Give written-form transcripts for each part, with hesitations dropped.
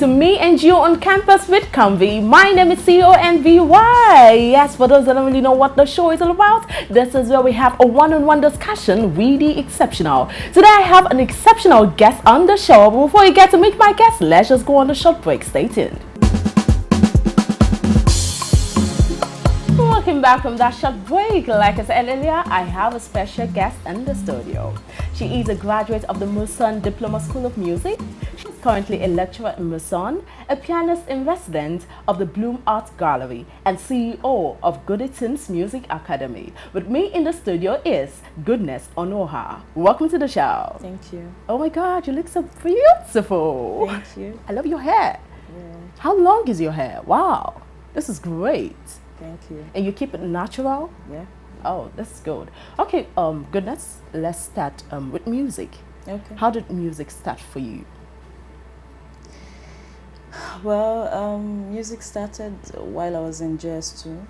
to Me and You on Campus with Convy. My name is Convy. Yes, for those that don't really know what the show is all about, this is where we have a one-on-one discussion, really exceptional. Today I have an exceptional guest on the show. But before you get to meet my guest, let's just go on a short break. Stay tuned. Welcome back from that short break. Like I said earlier, I have a special guest in the studio. She is a graduate of the Muson Diploma School of Music. She's currently a lecturer in Muson, a pianist in residence of the Bloom Art Gallery, and CEO of Goodington's Music Academy. With me in the studio is Goodness Onuoha. Welcome to the show. Thank you. Oh my God, you look so beautiful. Thank you. I love your hair. Yeah. How long is your hair? Wow, this is great. Thank you. And you keep it natural? Yeah. Oh, that's good. Okay, Goodness, let's start with music. Okay. How did music start for you? Well, music started while I was in JS2.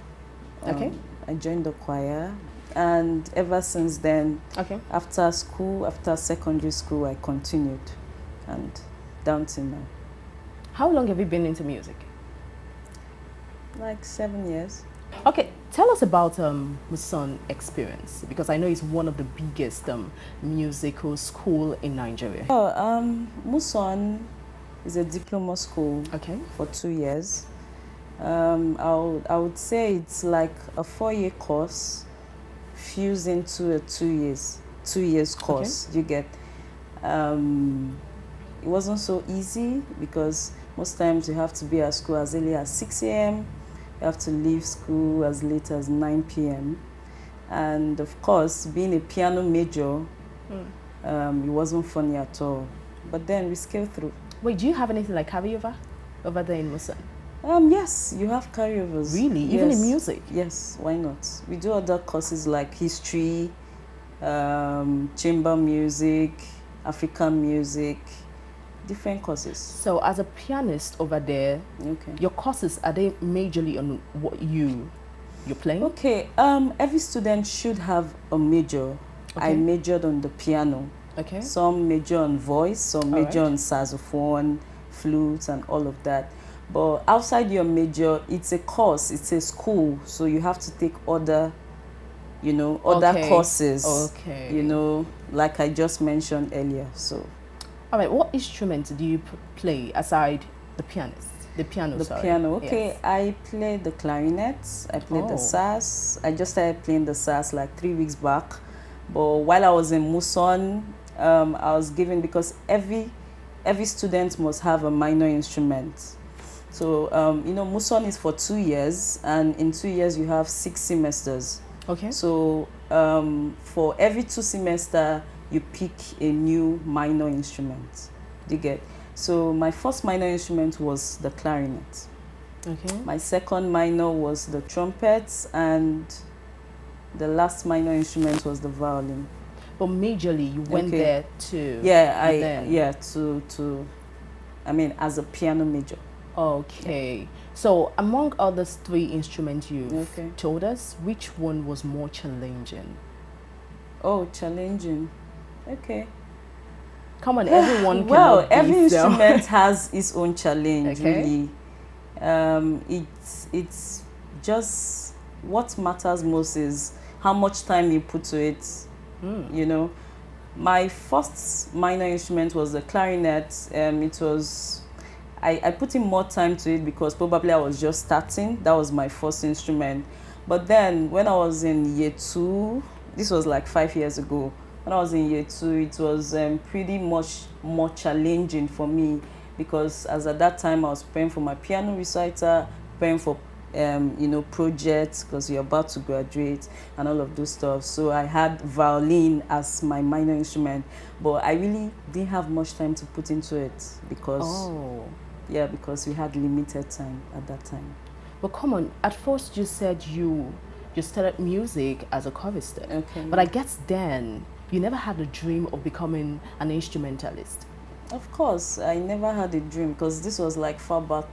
Okay. I joined the choir, and ever since then, Okay. after school, after secondary school, I continued, and down till now. How long have you been into music? Like 7 years. Okay, tell us about Muson experience, because I know it's one of the biggest musical school in Nigeria. Oh, Muson is a diploma school. Okay. For 2 years. I would say it's like a 4-year course fused into a 2 years course. Okay. You get. It wasn't so easy because most times you have to be at school as early as 6 a.m. You have to leave school as late as 9 p.m. And of course, being a piano major, it wasn't funny at all. But then we scaled through. Wait, do you have anything like carryover over there in Muson? Yes, you have carryovers. Really? Yes. Even in music? Yes, why not? We do other courses like history, chamber music, African music, different courses. So as a pianist over there, Okay. your courses, are they majorly on what you're playing? Okay, every student should have a major. I Okay. majored on the piano. Okay. Some major on voice, some major Alright. on saxophone, flute, and all of that. But outside your major, it's a course, it's a school, so you have to take other, other Okay. courses. Okay. Like I just mentioned earlier. So All right, what instrument do you play aside the pianist? The piano, the sorry. piano. Okay, Yes. I play the clarinet. I play the Oh. sax. I just started playing the sax like 3 weeks back. But while I was in Muson, I was given, because every student must have a minor instrument. So Muson is for 2 years, and in 2 years you have 6 semesters. Okay. So for every 2 semester, you pick a new minor instrument. Do you get? So my first minor instrument was the clarinet. Okay. My second minor was the trumpet, and the last minor instrument was the violin. But majorly, you went Okay. there to. Yeah, as a piano major. Okay. So among all those 3 instruments you Okay. told us, which one was more challenging? Oh, challenging. Okay. Come on, everyone. Well, cannot every be so. instrument has its own challenge, Okay. really. It's just what matters most is how much time you put to it. My first minor instrument was the clarinet. I put in more time to it because probably I was just starting. That was my first instrument. But then when I was in year 2, this was like 5 years ago. When I was in year 2, it was pretty much more challenging for me, because as at that time I was preparing for my piano recital, preparing for projects, because you're about to graduate and all of those stuff. So I had violin as my minor instrument, but I really didn't have much time to put into it because because we had limited time at that time. But come on, at first you said you started music as a chorister. Okay. But I guess then you never had a dream of becoming an instrumentalist. Of course, I never had a dream, because this was like far back.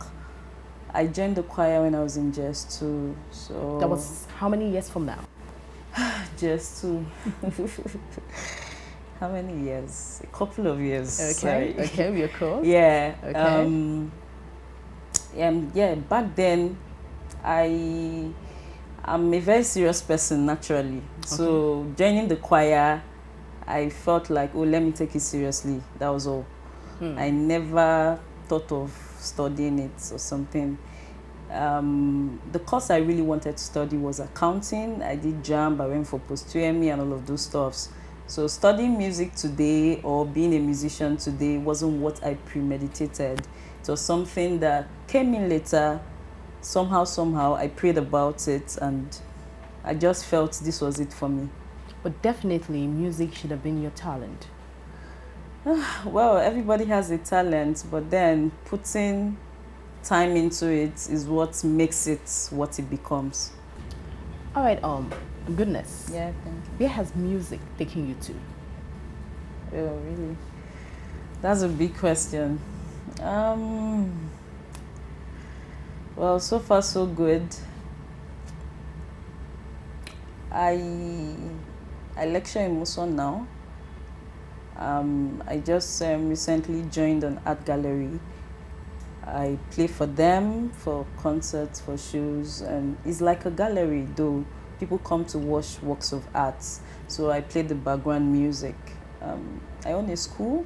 I joined the choir when I was in JS2, so That was how many years from now? JS2. How many years? A couple of years. Okay, Sorry. okay, we're cool. Yeah. Okay. Yeah, back then, I am a very serious person naturally. So joining the choir, I felt like, oh, let me take it seriously. That was all. I never thought of studying it or something. The course I really wanted to study was accounting. I did JAMB, I went for post-UME and all of those stuffs. So studying music today or being a musician today wasn't what I premeditated. It was something that came in later. Somehow, I prayed about it and I just felt this was it for me. But definitely, music should have been your talent. Well, everybody has a talent, but then putting time into it is what makes it what it becomes. All right, goodness. Yeah, thank you. Where has music taken you to? Oh, really? That's a big question. Well, so far so good. I lecture in Muson now. I just recently joined an art gallery. I play for them, for concerts, for shows, and it's like a gallery though. People come to watch works of art. So I play the background music. I own a school,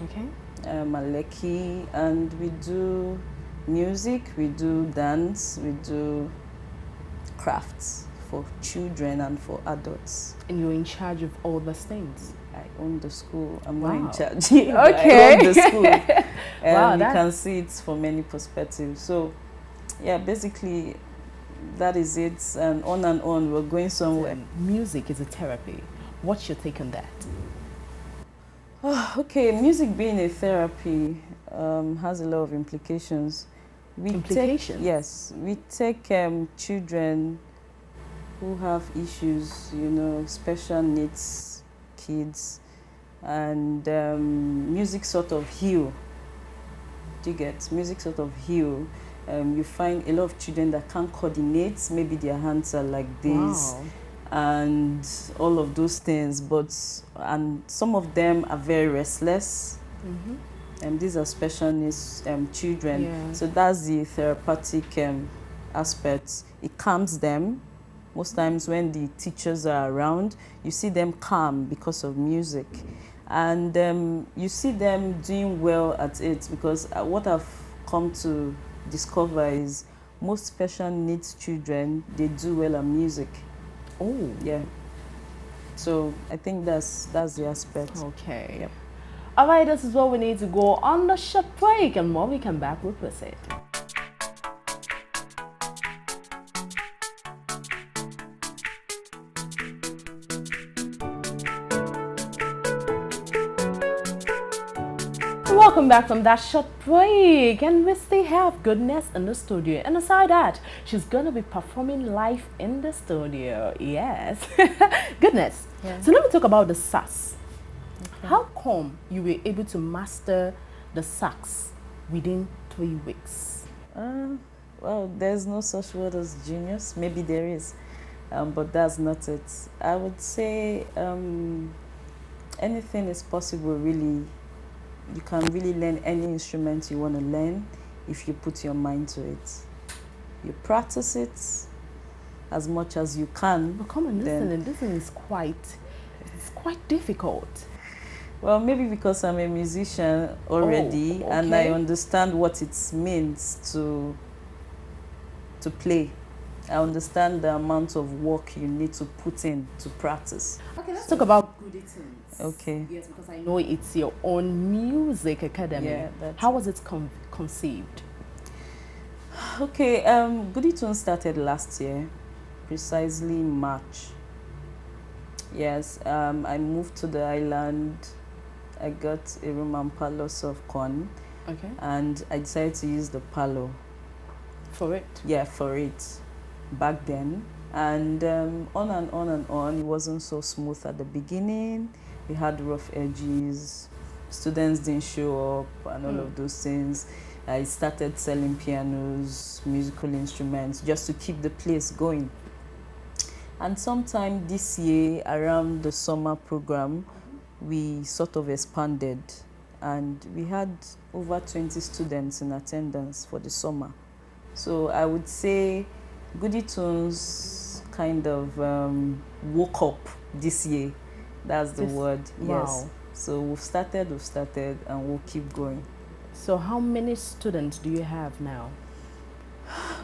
Okay. Maleki, and we do music, we do dance, we do crafts for children and for adults. And you're in charge of all those things. I own the school. I'm Wow. not in charge. Okay. I own the school. Wow, You can see it from many perspectives. So, yeah, basically, that is it. And on, we're going somewhere. Music is a therapy. What's your take on that? Okay, music being a therapy has a lot of implications. Implications? Yes, we take children who have issues, special needs kids, and music sort of heal. Do you get? Music sort of heal. You find a lot of children that can't coordinate. Maybe their hands are like this. Wow. And all of those things, and some of them are very restless. And these are special needs children. Yeah. So that's the therapeutic aspect. It calms them. Most times when the teachers are around, you see them calm because of music. And you see them doing well at it, because what I've come to discover is most special needs children, they do well at music. Oh. Yeah. So I think that's the aspect. Okay. Yep. All right, this is what we need to go on the short break, and when we come back, we'll proceed. Welcome back from that short break, and we still have Goodness in the studio, and aside that, she's gonna be performing live in the studio. Yes. Goodness. Yeah. So let me talk about the sax. Okay. How come you were able to master the sax within 3 weeks? Well, there's no such word as genius. Maybe there is, but that's not it. I would say anything is possible, really. You can really learn any instrument you want to learn if you put your mind to it. You practice it as much as you can. But come on, listen, this is quite difficult. Well, maybe because I'm a musician already, okay. And I understand what it means to play. I understand the amount of work you need to put in to practice. Okay, let's talk about Goody Tunes. Okay. Yes, because I know it's your own music academy. Yeah, how was it conceived? Okay, Goody Tunes started last year, precisely March. Yes, I moved to the island. I got a room and parlor of corn. Okay. And I decided to use the parlor. For it? Yeah, for it. Back then. And on and on and on. It wasn't so smooth at the beginning. We had rough edges. Students didn't show up and all of those things. I started selling pianos, musical instruments, just to keep the place going. And sometime this year, around the summer program, we sort of expanded. and we had over 20 students in attendance for the summer. So I would say Goody Tunes kind of woke up this year. That's the word. Wow. Yes. So we've started, and we'll keep going. So how many students do you have now?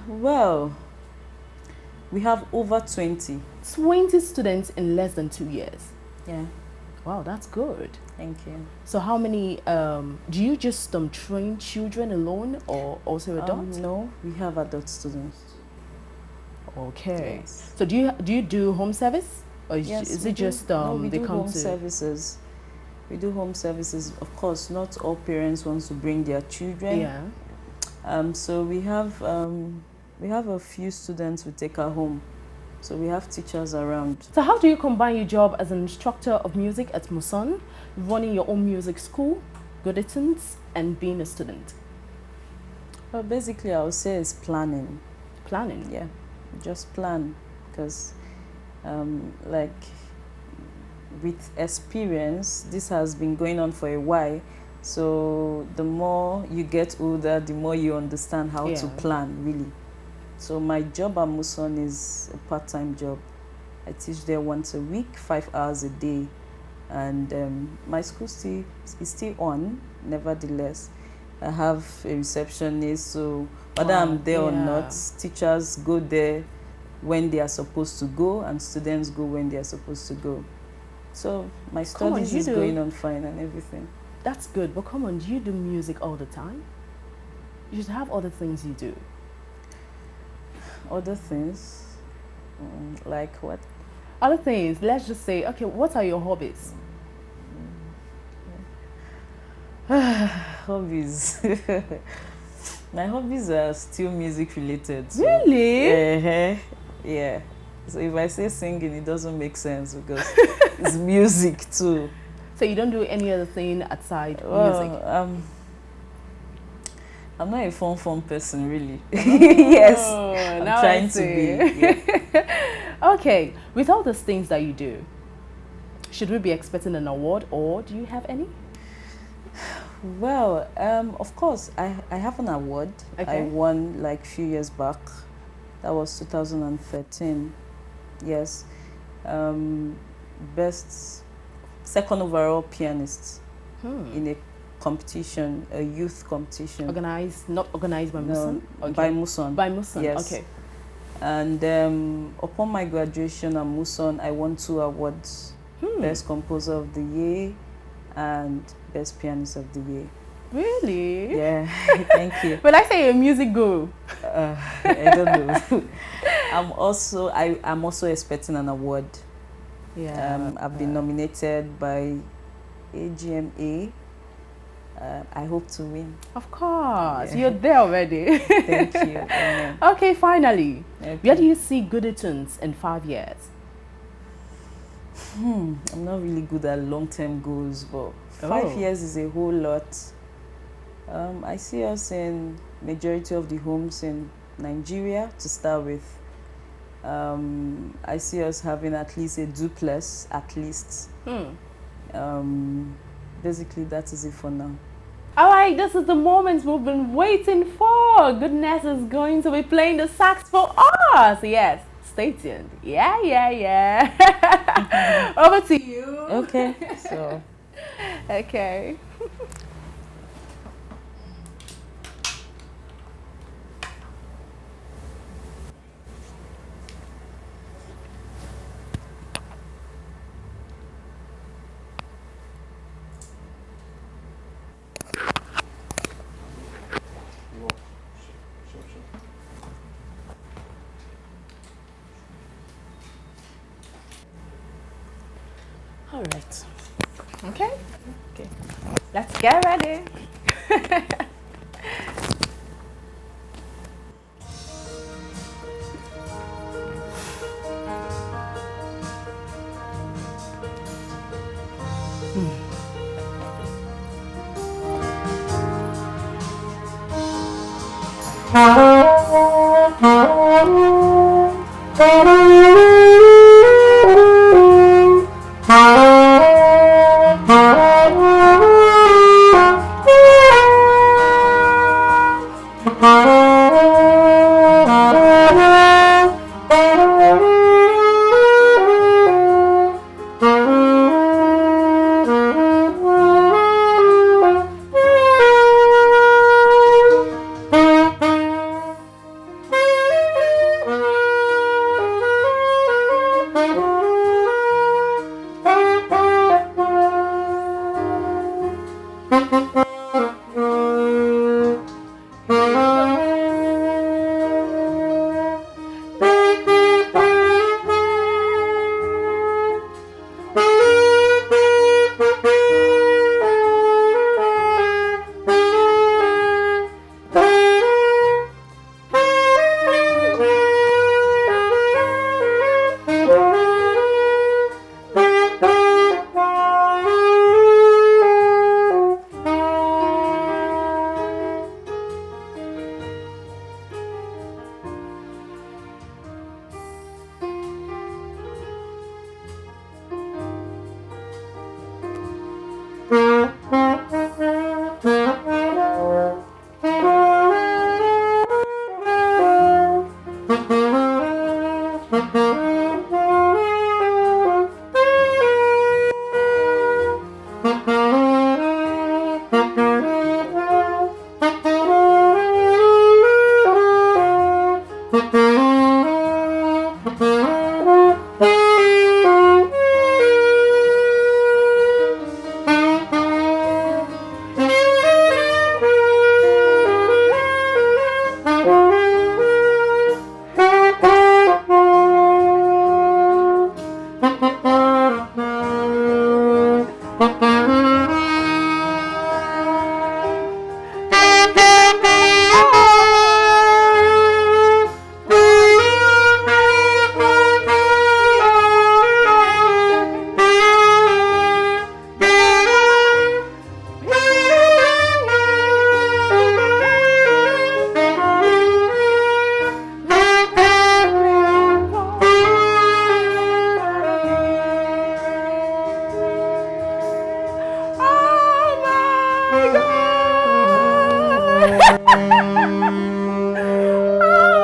Well, we have over 20. 20 students in less than 2 years. Yeah. Wow, that's good. Thank you. So how many, do you just train children alone or also adults? No, we have adult students. Okay. Yes. So do you do home service? Or Yes, is we it do. just No, we they do come home to services. We do home services. Of course, not all parents want to bring their children. Yeah. So we have a few students we take her home. So we have teachers around. So how do you combine your job as an instructor of music at Muson, running your own music school, Gooditons, and being a student? Well, basically, I would say it's planning. Planning? Yeah, just plan. Because, like, with experience, this has been going on for a while. So the more you get older, the more you understand how to plan, really. So my job at Muson is a part-time job. I teach there once a week, 5 hours a day. And my school is still on, nevertheless. I have a receptionist, so whether I'm there or not, teachers go there when they are supposed to go, and students go when they are supposed to go. So my studies is going on fine and everything. That's good, but come on, do you do music all the time? You should have other things you do. Other things? Like what? Other things, let's just say, okay, what are your hobbies? Hobbies. My hobbies are still music related. So, really? Yeah. So if I say singing, it doesn't make sense because it's music too. So you don't do any other thing outside music? I'm not a fun person, really. Yes, I'm trying to be. Yeah. Okay, with all those things that you do, should we be expecting an award, or do you have any? Well, of course, I have an award. Okay. I won like a few years back. That was 2013. Yes. Best second overall pianist in a competition, a youth competition. Not organized by Muson? No, by Muson. By Muson, yes. Okay. And upon my graduation at Muson, I won 2 awards. Best Composer of the Year and Best Pianist of the Year. Really? Yeah, thank you. When I say a music guru, I don't know. I'm also expecting an award. Yeah. I've been nominated by AGMA. I hope to win. Of course, Yeah. you're there already. Thank you. Amen. Okay, finally, Okay. where do you see Gooditons in 5 years? I'm not really good at long-term goals, but 5 years is a whole lot. I see us in majority of the homes in Nigeria to start with. I see us having at least a duplex, at least. Basically, that is it for now. All right, this is the moment we've been waiting for. Goodness is going to be playing the sax for us. Yes, stay tuned. Yeah. Over to you. Okay, so. Okay. All right. Okay. Let's get ready. Oh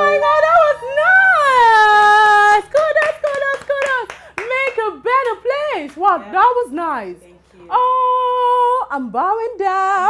my God, that was nice. Kudos, kudos, kudos. Make a better place. Wow, that was nice. Thank you. Oh, I'm bowing down.